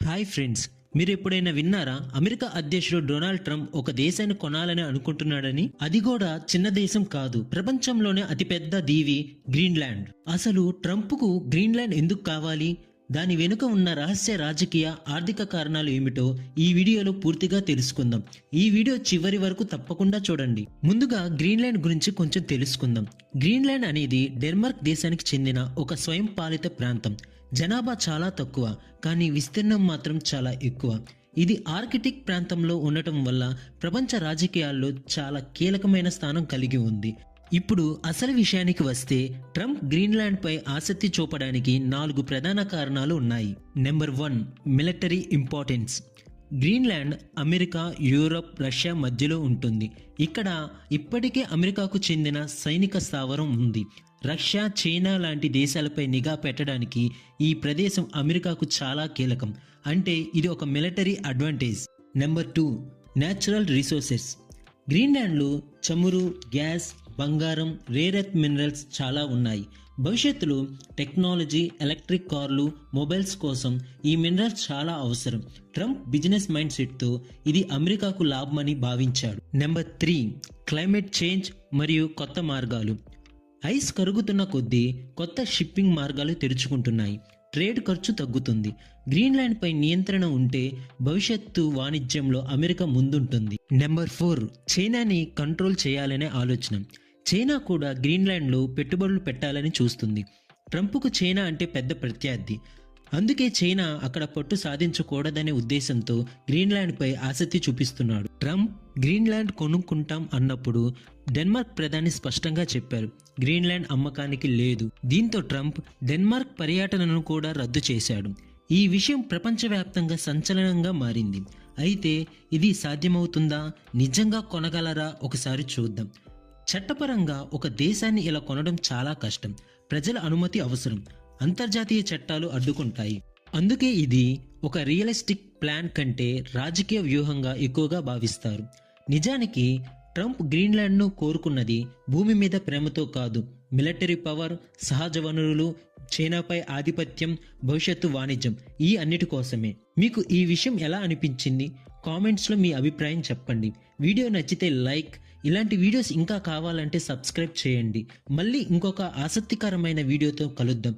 Hi friends, మీరు ఎప్పుడైనా విన్నారా? అమెరికా అధ్యక్షుడు డొనాల్డ్ ట్రంప్ ఒక దేశాన్ని కొనాలని అనుకుంటున్నాడని. అది కూడా చిన్న దేశం కాదు, ప్రపంచంలోనే అతిపెద్ద దీవి గ్రీన్లాండ్. అసలు ట్రంప్కు గ్రీన్లాండ్ ఎందుకు కావాలి, దాని వెనుక ఉన్న రహస్య రాజకీయ ఆర్థిక కారణాలు ఏమిటో ఈ వీడియోలో పూర్తిగా తెలుసుకుందాం. ఈ వీడియో చివరి వరకు తప్పకుండా చూడండి. ముందుగా గ్రీన్లాండ్ గురించి కొంచెం తెలుసుకుందాం. గ్రీన్లాండ్ అనేది డెన్మార్క్ దేశానికి చెందిన ఒక స్వయం పాలిత ప్రాంతం. జనాభా చాలా తక్కువ, కానీ విస్తీర్ణం మాత్రం చాలా ఎక్కువ. ఇది ఆర్కిటిక్ ప్రాంతంలో ఉండటం వల్ల ప్రపంచ రాజకీయాల్లో చాలా కీలకమైన స్థానం కలిగి ఉంది. ఇప్పుడు అసలు విషయానికి వస్తే, ట్రంప్ గ్రీన్లాండ్ పై ఆసక్తి చూపడానికి 4 ప్రధాన కారణాలు ఉన్నాయి. Number 1, military importance. Greenland America, Europe, Russia మధ్యలో ఉంటుంది. ఇక్కడ ఇప్పటికే అమెరికాకు చెందిన సైనిక స్థావరం ఉంది. రష్యా, చైనా లాంటి దేశాలపై నిఘా పెట్టడానికి ఈ ప్రదేశం అమెరికాకు చాలా కీలకం. అంటే ఇది ఒక military advantage. Number 2, natural resources. గ్రీన్లాండ్లో చమురు, గ్యాస్, బంగారం, రేర్ ఎర్త్ మినరల్స్ చాలా ఉన్నాయి. భవిష్యత్తులో టెక్నాలజీ, ఎలక్ట్రిక్ కార్లు, మొబైల్స్ కోసం ఈ మినరల్స్ చాలా అవసరం. ట్రంప్ బిజినెస్ మైండ్ సెట్తో ఇది అమెరికాకు లాభమని భావించాడు. నెంబర్ 3, క్లైమేట్ చేంజ్ మరియు కొత్త మార్గాలు. ఐస్ కరుగుతున్న కొద్దీ కొత్త షిప్పింగ్ మార్గాలు తెరుచుకుంటున్నాయి. ట్రేడ్ ఖర్చు తగ్గుతుంది. గ్రీన్లాండ్ పై నియంత్రణ ఉంటే భవిష్యత్తు వాణిజ్యంలో అమెరికా ముందుంటుంది. నెంబర్ 4, చైనాని కంట్రోల్ చేయాలనే ఆలోచన. చైనా కూడా గ్రీన్లాండ్లో పెట్టుబడులు పెట్టాలని చూస్తుంది. ట్రంప్కు చైనా అంటే పెద్ద ప్రత్యర్థి. అందుకే చైనా అక్కడ పట్టు సాధించకూడదనే ఉద్దేశంతో గ్రీన్లాండ్పై ఆసక్తి చూపిస్తున్నాడు. ట్రంప్ గ్రీన్లాండ్ కొనుక్కుంటాం అన్నప్పుడు డెన్మార్క్ ప్రధాని స్పష్టంగా చెప్పారు, గ్రీన్లాండ్ అమ్మకానికి లేదు. దీంతో ట్రంప్ డెన్మార్క్ పర్యటనను కూడా రద్దు చేశాడు. ఈ విషయం ప్రపంచవ్యాప్తంగా సంచలనంగా మారింది. అయితే ఇది సాధ్యమవుతుందా? నిజంగా కొనగలరా? ఒకసారి చూద్దాం. చట్టపరంగా ఒక దేశాన్ని ఇలా కొనడం చాలా కష్టం. ప్రజల అనుమతి అవసరం. అంతర్జాతీయ చట్టాలు అడ్డుకుంటాయి. అందుకే ఇది ఒక రియలిస్టిక్ ప్లాన్ కంటే రాజకీయ వ్యూహంగా ఎక్కువగా భావిస్తారు. నిజానికి ట్రంప్ గ్రీన్లాండ్ను కోరుకున్నది భూమి మీద ప్రేమతో కాదు. మిలిటరీ పవర్, సహజ వనరులు, చైనాపై ఆధిపత్యం, భవిష్యత్తు వాణిజ్యం, ఈ అన్నిటి కోసమే. మీకు ఈ విషయం ఎలా అనిపించింది? కామెంట్స్లో మీ అభిప్రాయం చెప్పండి. వీడియో నచ్చితే లైక్, ఇలాంటి వీడియోస్ ఇంకా కావాలంటే సబ్స్క్రైబ్ చేయండి. మళ్ళీ ఇంకొక ఆసక్తికరమైన వీడియోతో కలుద్దాం.